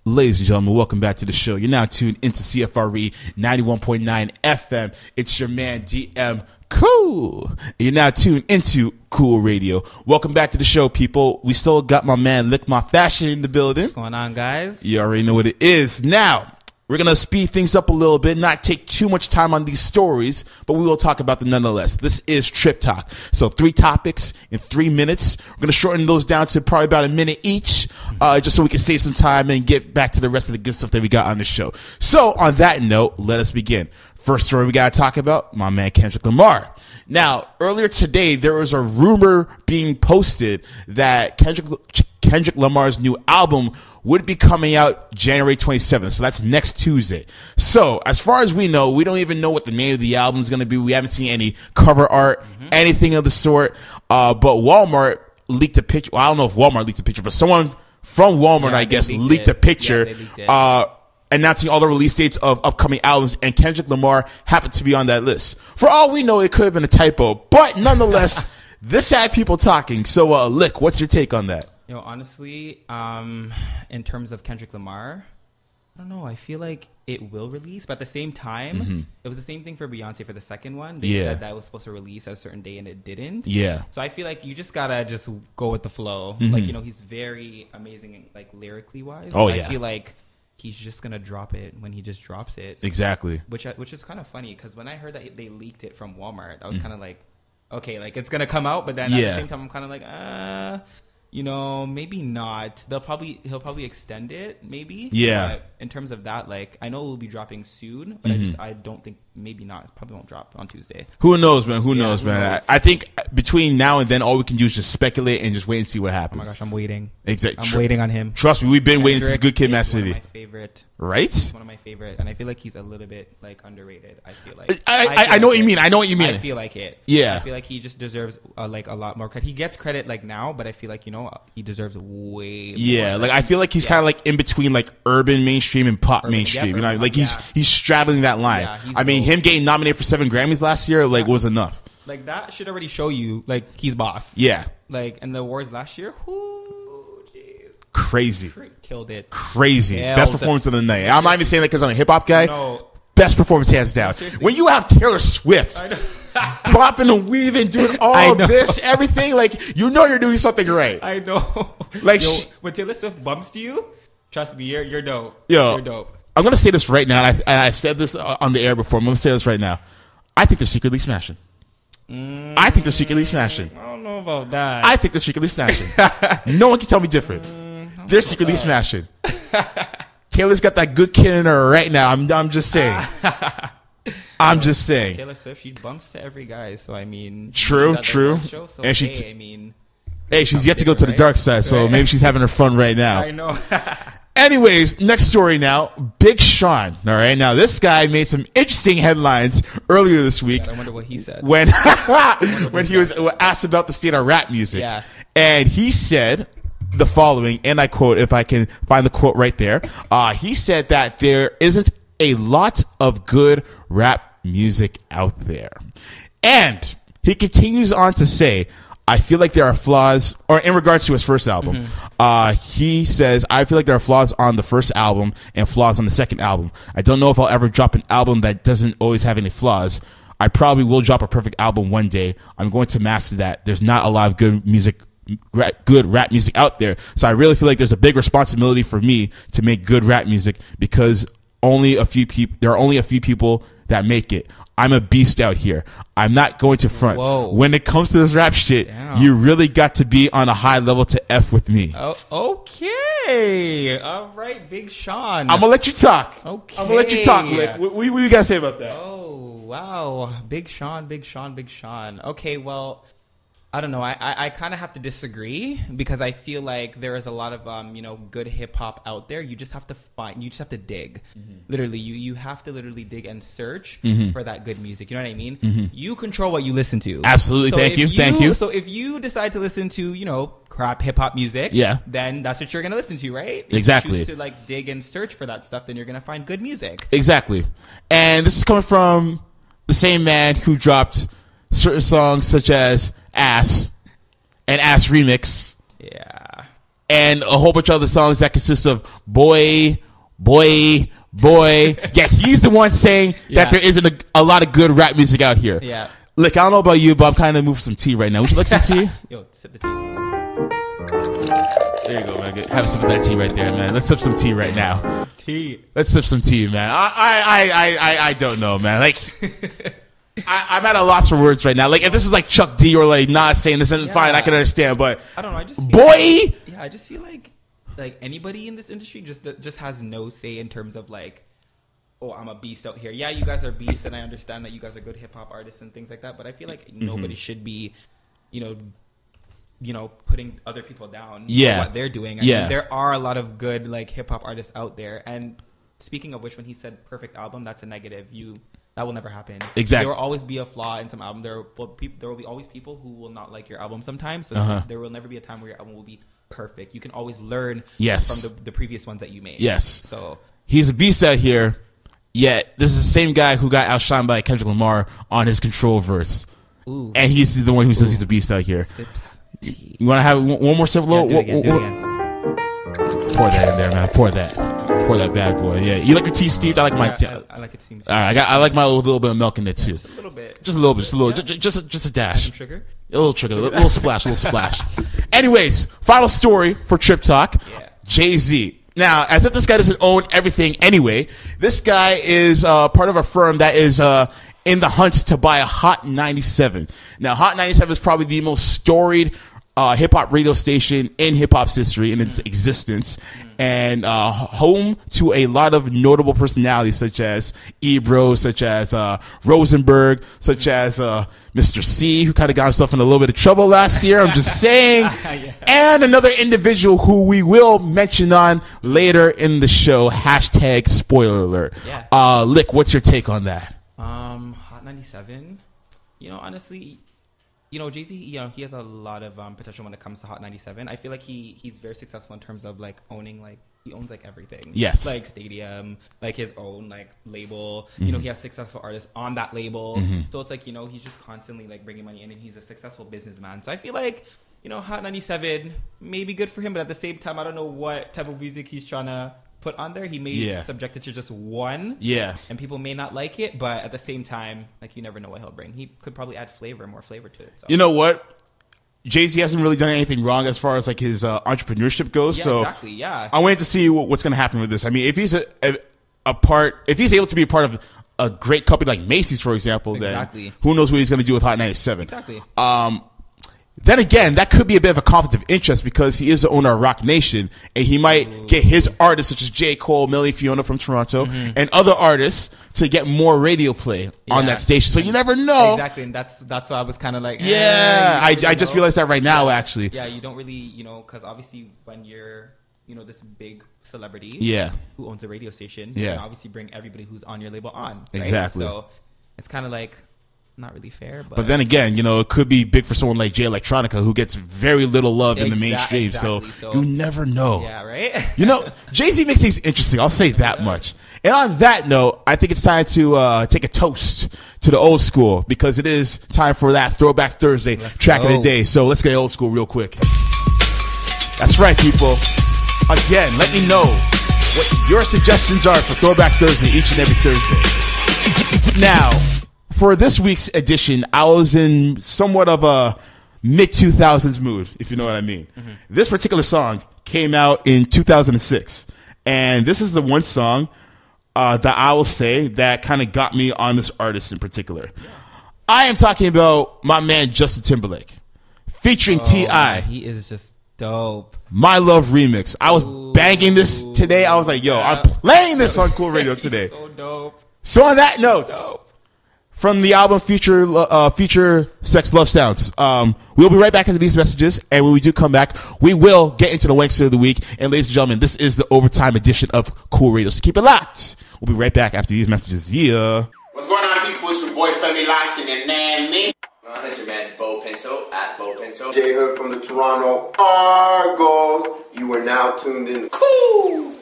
Speaker 1: Ladies and gentlemen, welcome back to the show. You're now tuned into CFRE 91.9 FM. It's your man, DM Cool. And you're now tuned into Cool Radio. Welcome back to the show, people. We still got my man, Lick My Fashion, in the building.
Speaker 5: What's going on, guys?
Speaker 1: You already know what it is. Now, we're going to speed things up a little bit, not take too much time on these stories, but we will talk about them nonetheless. This is Trip Talk. So 3 topics in 3 minutes. We're going to shorten those down to probably about a minute each, just so we can save some time and get back to the rest of the good stuff that we got on the show. So on that note, let us begin. First story we got to talk about, my man Kendrick Lamar. Now, earlier today, there was a rumor being posted that Kendrick Lamar's new album would be coming out January 27th. So that's next Tuesday. So as far as we know, we don't even know what the name of the album is going to be. We haven't seen any cover art, anything of the sort. But Walmart leaked a picture. Well, I don't know if Walmart leaked a picture, but someone from Walmart,
Speaker 5: Yeah,
Speaker 1: I guess,
Speaker 5: they
Speaker 1: leaked a picture.
Speaker 5: Yeah, they leaked it.
Speaker 1: Announcing all the release dates of upcoming albums, and Kendrick Lamar happened to be on that list. For all we know, it could have been a typo, but nonetheless, this had people talking. So, Lick, what's your take on that?
Speaker 5: You know, honestly, in terms of Kendrick Lamar, I don't know. I feel like it will release, but at the same time, it was the same thing for Beyonce for the second one. They said that it was supposed to release at a certain day, and it didn't.
Speaker 1: Yeah.
Speaker 5: So I feel like you just gotta just go with the flow. Like, you know, he's very amazing, like lyrically wise.
Speaker 1: Oh,
Speaker 5: I
Speaker 1: yeah.
Speaker 5: feel like he's just gonna drop it when he just drops it.
Speaker 1: Exactly.
Speaker 5: Which is kind of funny because when I heard that they leaked it from Walmart, I was kind of like, okay, like it's gonna come out, but then at the same time, I'm kind of like, you know, maybe not. He'll probably extend it, maybe.
Speaker 1: Yeah.
Speaker 5: But in terms of that, like, I know it will be dropping soon, but I don't think, maybe not. It probably won't drop on Tuesday.
Speaker 1: Who knows, man? Who knows,
Speaker 5: who
Speaker 1: man?
Speaker 5: knows?
Speaker 1: I think between now and then, all we can do is just speculate and just wait and see what
Speaker 5: Oh
Speaker 1: happens.
Speaker 5: my gosh, I'm waiting.
Speaker 1: Exactly.
Speaker 5: I'm waiting on him.
Speaker 1: Trust me, we've been waiting since Good Kid, Mad
Speaker 5: He's one of
Speaker 1: City.
Speaker 5: my favorite.
Speaker 1: Right?
Speaker 5: He's one of my favorite, and I feel like he's a little bit like underrated. I feel like
Speaker 1: I know what you mean. I know what you mean.
Speaker 5: I feel like it.
Speaker 1: Yeah.
Speaker 5: I feel like he just deserves like a lot more credit. He gets credit like now, but I feel like, you know, he deserves way more.
Speaker 1: Yeah, like I feel like he's kind of like in between like urban mainstream and pop mainstream. You know,
Speaker 5: urban
Speaker 1: like
Speaker 5: pop,
Speaker 1: he's straddling that line.
Speaker 5: Yeah, he's
Speaker 1: I mean,
Speaker 5: both.
Speaker 1: him getting nominated for 7 Grammys last year like was enough.
Speaker 5: Like, that should already show you, like, he's boss.
Speaker 1: Yeah.
Speaker 5: Like, in the awards last year, whoo, jeez.
Speaker 1: Crazy.
Speaker 5: Killed it.
Speaker 1: Crazy.
Speaker 5: Yeah,
Speaker 1: Best performance of the night. I'm not even saying that because I'm a hip hop guy.
Speaker 5: No.
Speaker 1: Best performance hands down.
Speaker 5: Seriously.
Speaker 1: When you have Taylor Swift bopping and weaving, doing all this, everything, like, you know you're doing something right.
Speaker 5: I know.
Speaker 1: Like,
Speaker 5: when Taylor Swift bumps to you, trust me, you're dope.
Speaker 1: Yo,
Speaker 5: You're dope.
Speaker 1: I'm going to say this right now, and I've said this on the air before. I'm going to say this right now. I think they're secretly smashing. I think they're secretly smashing.
Speaker 5: I don't know about that.
Speaker 1: I think they're secretly smashing. No one can tell me different. They're secretly smashing. Taylor's got that good kid in her right now. I'm just saying. I'm just saying.
Speaker 5: Taylor Swift, she bumps to every guy, so I mean.
Speaker 1: True.
Speaker 5: Show, so
Speaker 1: And
Speaker 5: hey,
Speaker 1: she's yet to go to the dark side, so maybe she's having her fun right now.
Speaker 5: I know.
Speaker 1: Anyways, next story now. Big Sean. All right. Now, this guy made some interesting headlines earlier this week.
Speaker 5: God, I wonder what he said.
Speaker 1: When he was asked about the state of rap music.
Speaker 5: Yeah.
Speaker 1: And he said the following, and I quote, if I can find the quote right there. He said that there isn't a lot of good rap music out there. And he continues on to say, I feel like there are flaws, or in regards to his first album, he says, I feel like there are flaws on the first album and flaws on the second album. I don't know if I'll ever drop an album that doesn't always have any flaws. I probably will drop a perfect album one day. I'm going to master that. There's not a lot of good rap music out there. So I really feel like there's a big responsibility for me to make good rap music because there are only a few people that make it. I'm a beast out here. I'm not going to front.
Speaker 5: Whoa.
Speaker 1: When it comes to this rap shit, you really got to be on a high level to F with me.
Speaker 5: Oh, okay. All right, Big Sean.
Speaker 1: I'm going to let you talk.
Speaker 5: Okay.
Speaker 1: I'm going to let you talk. What you got to say about that?
Speaker 5: Oh, wow. Big Sean. Okay, well, I don't know. I kind of have to disagree because I feel like there is a lot of good hip hop out there. You just have to find. You just have to dig. Literally, you have to literally dig and search for that good music. You know what I mean? You control what you listen to.
Speaker 1: Absolutely.
Speaker 5: So
Speaker 1: Thank you.
Speaker 5: So if you decide to listen to crap hip hop music, then that's what you're gonna listen to, right? If
Speaker 1: Exactly.
Speaker 5: you choose to dig and search for that stuff, then you're gonna find good music.
Speaker 1: Exactly. And this is coming from the same man who dropped certain songs such as Ass and Ass Remix.
Speaker 5: Yeah.
Speaker 1: And a whole bunch of other songs that consist of boy. Yeah, he's the one saying that there isn't a lot of good rap music out here.
Speaker 5: Yeah.
Speaker 1: Look, I don't know about you, but I'm kind of moving for some tea right now. Would you like some tea?
Speaker 5: Yo, sip the tea.
Speaker 1: There you go, man. Have a sip of that tea right there, man. Let's sip some tea right now.
Speaker 5: Tea.
Speaker 1: Let's sip some tea, man. I don't know, man. Like, I'm at a loss for words right now. Like, if this is like Chuck D or like Nas saying this isn't fine, I can understand. But
Speaker 5: I don't know. I just feel like anybody in this industry just has no say in terms of like, oh, I'm a beast out here. Yeah, you guys are beasts, and I understand that you guys are good hip hop artists and things like that. But I feel like nobody should be, putting other people down for what they're doing. I mean, there are a lot of good like hip hop artists out there. And speaking of which, when he said perfect album, that's a negative. That will never happen.
Speaker 1: Exactly.
Speaker 5: There will always be a flaw in some album. There will be always people who will not like your album sometimes. So there will never be a time where your album will be perfect. You can always learn from the previous ones that you made.
Speaker 1: Yes.
Speaker 5: So
Speaker 1: he's a beast out here. Yet this is the same guy who got outshined by Kendrick Lamar on his Control verse.
Speaker 5: Ooh.
Speaker 1: And he's the one who says he's a beast out here.
Speaker 5: Sips tea.
Speaker 1: You want to have one more sip?
Speaker 5: Do it again.
Speaker 1: Pour that in there, man. Pour that bad boy. Yeah, you like your tea steeped? I like my tea.
Speaker 5: I like it steamed.
Speaker 1: All right, I like my little bit of milk in it too.
Speaker 5: Just a little bit.
Speaker 1: Just a little. Just a dash.
Speaker 5: Some sugar.
Speaker 1: A little sugar. A little splash. Anyways, final story for Trip Talk.
Speaker 5: Yeah.
Speaker 1: Jay-Z. Now, as if this guy doesn't own everything anyway, this guy is part of a firm that is in the hunt to buy a Hot 97. Now, Hot 97 is probably the most storied hip-hop radio station in hip-hop's history in its existence, and home to a lot of notable personalities such as Ebro, such as Rosenberg, such as Mr. C, who kind of got himself in a little bit of trouble last year, I'm just saying, and another individual who we will mention on later in the show, hashtag spoiler alert. Lick, what's your take on that?
Speaker 5: Hot 97, honestly, Jay-Z, he has a lot of potential when it comes to Hot 97. I feel like he's very successful in terms of like owning like he owns like everything.
Speaker 1: Yes.
Speaker 5: Like Stadium, like his own like label. You know, he has successful artists on that label. So it's like, you know, he's just constantly like bringing money in, and he's a successful businessman. So I feel like, you know, Hot 97 may be good for him, but at the same time, I don't know what type of music he's trying to put on there. He may subject it to just one. Yeah. And people may not like it, but at the same time, like, you never know what he'll bring. He could probably add more flavor to it. So.
Speaker 1: You know what? Jay-Z hasn't really done anything wrong as far as like his entrepreneurship goes.
Speaker 5: Yeah,
Speaker 1: so
Speaker 5: exactly. Yeah.
Speaker 1: I'm waiting to see what's going to happen with this. I mean, if he's if he's able to be a part of a great company like Macy's, for example, then who knows what he's going to do with Hot 97.
Speaker 5: Exactly.
Speaker 1: Then again, that could be a bit of a conflict of interest because he is the owner of Rock Nation, and he might get his artists such as C.O.O.L, Millie Fiona from Toronto, and other artists to get more radio play on that station. So you never know.
Speaker 5: Exactly, and that's why I was kind of like,
Speaker 1: I just realized that right now, actually.
Speaker 5: Yeah, you don't really, you know, because obviously when you're, you know, this big celebrity, who owns a radio station, you can obviously bring everybody who's on your label on. Right?
Speaker 1: Exactly.
Speaker 5: So it's kind of like not really fair,
Speaker 1: but then again, you know, it could be big for someone like Jay Electronica, who gets very little love in the mainstream. So you never know.
Speaker 5: Yeah, right.
Speaker 1: You know, Jay-Z makes things interesting. I'll say that much. And on that note, I think it's time to take a toast to the old school, because it is time for that Throwback Thursday track of the day. So let's get old school real quick. That's right, people. Again, let me know what your suggestions are for Throwback Thursday each and every Thursday. Now, for this week's edition, I was in somewhat of a mid-2000s mood, if you know what I mean. This particular song came out in 2006, and this is the one song that I will say that kind of got me on this artist in particular. I am talking about my man Justin Timberlake, featuring T.I.
Speaker 5: He is just dope.
Speaker 1: My Love remix. I was banging this today. I was like, yo, I'm playing this on Cool Radio today.
Speaker 5: So dope.
Speaker 1: So on that note, from the album Future Sex Love Sounds, we'll be right back into these messages, and when we do come back, we will get into the Wankster of the Week. And ladies and gentlemen, this is the overtime edition of Cool Radio, so keep it locked. We'll be right back after these messages. Yeah.
Speaker 7: What's going on, people? It's your boy Femi Larson and Nanny.
Speaker 8: It's your man Bo Pinto at Bo Pinto.
Speaker 7: Jay Hood from the Toronto Argos. You are now tuned in. Cool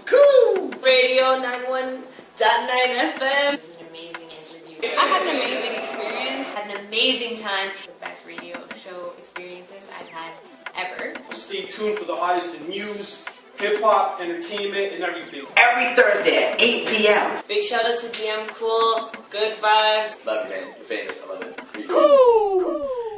Speaker 9: Radio 91.9 FM.
Speaker 10: It was an amazing interview. I had an amazing experience. Had an amazing time. The best radio show experiences I've had ever.
Speaker 11: Stay tuned for the hottest in news, hip-hop, entertainment, and everything.
Speaker 12: Every Thursday at 8 p.m.
Speaker 9: Big shout out to DM Cool. Good vibes.
Speaker 8: Love you, man. You're famous. I love it.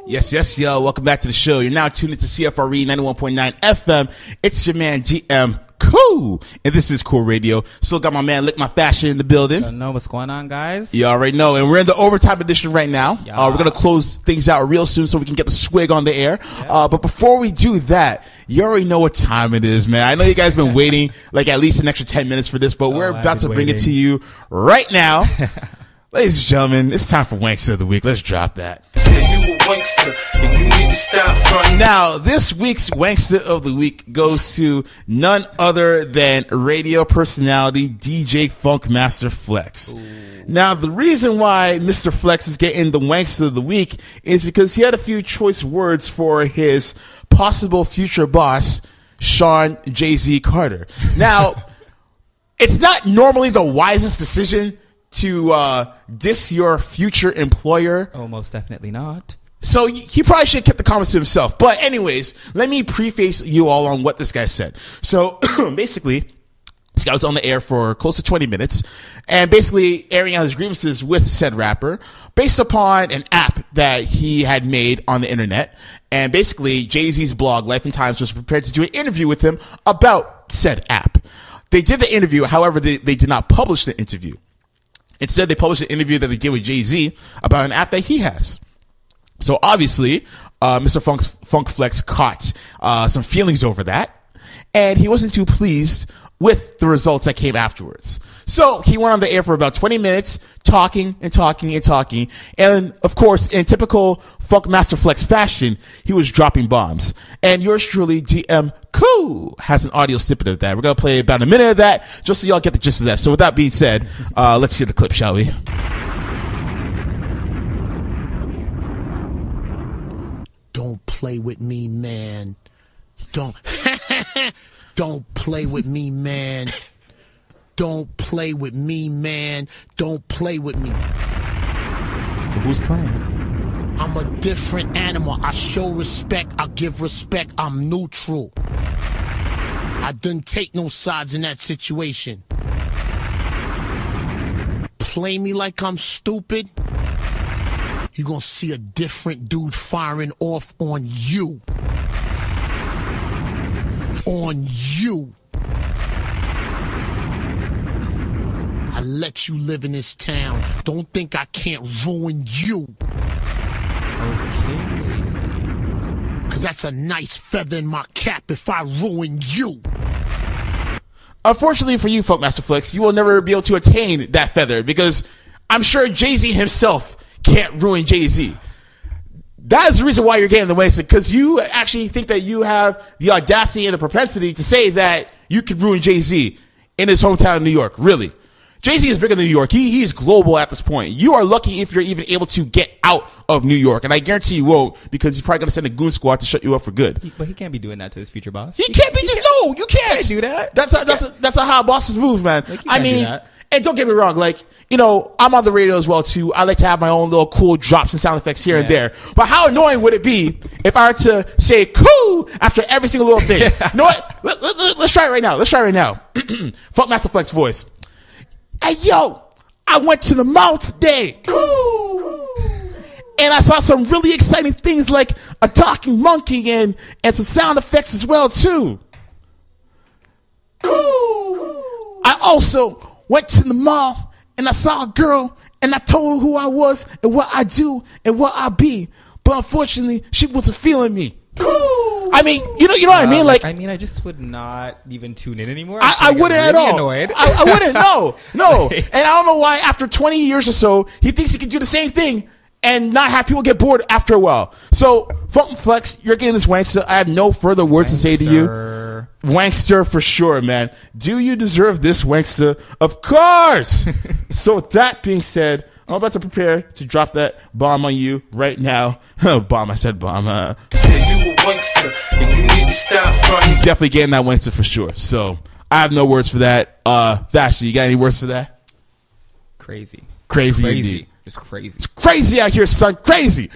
Speaker 1: Yes, yo. Welcome back to the show. You're now tuned into CFRE 91.9 FM. It's your man GM Cool, and this is Cool Radio. Still got my man Lick My Fashion in the building.
Speaker 5: Don't know what's going on, guys.
Speaker 1: You already know, and we're in the overtime edition right now. We're gonna close things out real soon so we can get the swig on the air. But before we do that, you already know what time it is, man. I know you guys been waiting like at least an extra 10 minutes for this, but we're about to bring it to you right now. Ladies and gentlemen, it's time for Wankster of the Week. Let's drop that.
Speaker 13: You a wankster, and you need to stop fronting.
Speaker 1: Now, this week's Wankster of the Week goes to none other than radio personality DJ Funkmaster Flex. Now, the reason why Mr. Flex is getting the Wankster of the Week is because he had a few choice words for his possible future boss, Sean Jay-Z Carter. Now, it's not normally the wisest decision to diss your future employer.
Speaker 5: Oh, most definitely not.
Speaker 1: So he probably should have kept the comments to himself. But anyways, let me preface you all on what this guy said. So basically, this guy was on the air for close to 20 minutes and basically airing out his grievances with said rapper based upon an app that he had made on the internet. And basically, Jay-Z's blog, Life and Times, was prepared to do an interview with him about said app. They did the interview. However, they did not publish the interview. Instead, they published an interview that they did with Jay-Z about an app that he has. So obviously, Mr. Funk Flex caught some feelings over that, and he wasn't too pleased with the results that came afterwards. So he went on the air for about 20 minutes, talking and talking and talking. And of course, in typical Funkmaster Flex fashion, he was dropping bombs. And yours truly, GM Cool, has an audio snippet of that. We're going to play about a minute of that, just so y'all get the gist of that. So with that being said, let's hear the clip, shall we?
Speaker 14: Don't play with me, man. Don't. Don't play with me, man. Don't play with me, man. Don't play with me.
Speaker 1: But who's playing?
Speaker 14: I'm a different animal. I show respect. I give respect. I'm neutral. I didn't take no sides in that situation. Play me like I'm stupid, you're gonna see a different dude firing off on you. On you. I let you live in this town. Don't think I can't ruin you.
Speaker 5: Okay.
Speaker 14: Cause that's a nice feather in my cap if I ruin you.
Speaker 1: Unfortunately for you, Funkmaster Flex, you will never be able to attain that feather because I'm sure Jay-Z himself can't ruin Jay-Z. That is the reason why you're getting the wasted, because you actually think that you have the audacity and the propensity to say that you could ruin Jay-Z in his hometown of New York. Really. Jay-Z is bigger than New York. He's global at this point. You are lucky if you're even able to get out of New York. And I guarantee you won't, because he's probably going to send a goon squad to shut you up for good.
Speaker 5: But he can't be doing that to his future boss.
Speaker 1: He can't be just, no, you can't.
Speaker 5: Can't do that.
Speaker 1: That's how bosses move, man.
Speaker 5: Like,
Speaker 1: I mean, and don't get me wrong, like, you know, I'm on the radio as well too. I like to have my own little cool drops and sound effects here and there. But how annoying would it be if I were to say cool after every single little thing? You know what? Let's try it right now. Funkmaster Flex voice. Hey, yo, I went to the mall today. And I saw some really exciting things like a talking monkey and some sound effects as well, too. I also went to the mall and I saw a girl and I told her who I was and what I do and what I be. But unfortunately, she wasn't feeling me. I mean, you know what I mean? Like,
Speaker 5: I mean, I just would not even tune in anymore.
Speaker 1: I wouldn't at all.
Speaker 5: Annoyed.
Speaker 1: I wouldn't. No. And I don't know why. After 20 years or so, he thinks he can do the same thing and not have people get bored after a while. So, Funk Flex, you're getting this wankster. I have no further words to say to you. Wankster for sure, man. Do you deserve this wankster? Of course. So, that being said, I'm about to prepare to drop that bomb on you right now. Bomb, I said bomb.
Speaker 13: Say you a wankster and you need to stop fronting.
Speaker 1: He's definitely getting that wankster for sure. So I have no words for that. Fashion, you got any words for that?
Speaker 5: Crazy
Speaker 1: Indeed.
Speaker 5: It's crazy.
Speaker 1: It's crazy out here, son. Crazy.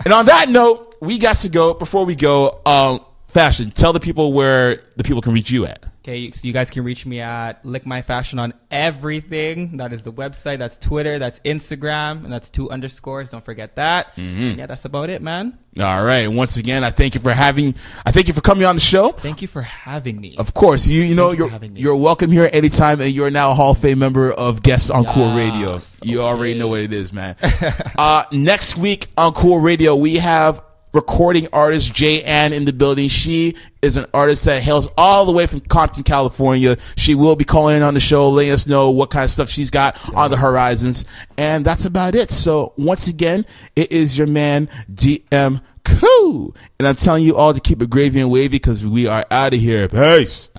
Speaker 1: And on that note, we got to go. Before we go, Fashion, tell the people where the people can reach you at.
Speaker 5: Okay, so you guys can reach me at Lick My Fashion on everything. That is the website. That's Twitter. That's Instagram. And that's 2 underscores. Don't forget that. Mm-hmm. Yeah, that's about it, man.
Speaker 1: All right. Once again, I thank you for coming on the show.
Speaker 5: Thank you for having me.
Speaker 1: Of course. You're welcome here anytime, and you're now a Hall of Fame member of Guests on Cool Radio. You already know what it is, man. Next week on Cool Radio, we have recording artist Jay Ann in the building. She is an artist that hails all the way from Compton, California. She will be calling in on the show, letting us know what kind of stuff she's got on the horizons. And that's about it. So once again, it is your man, DM Coo. And I'm telling you all to keep it gravy and wavy because we are out of here. Peace.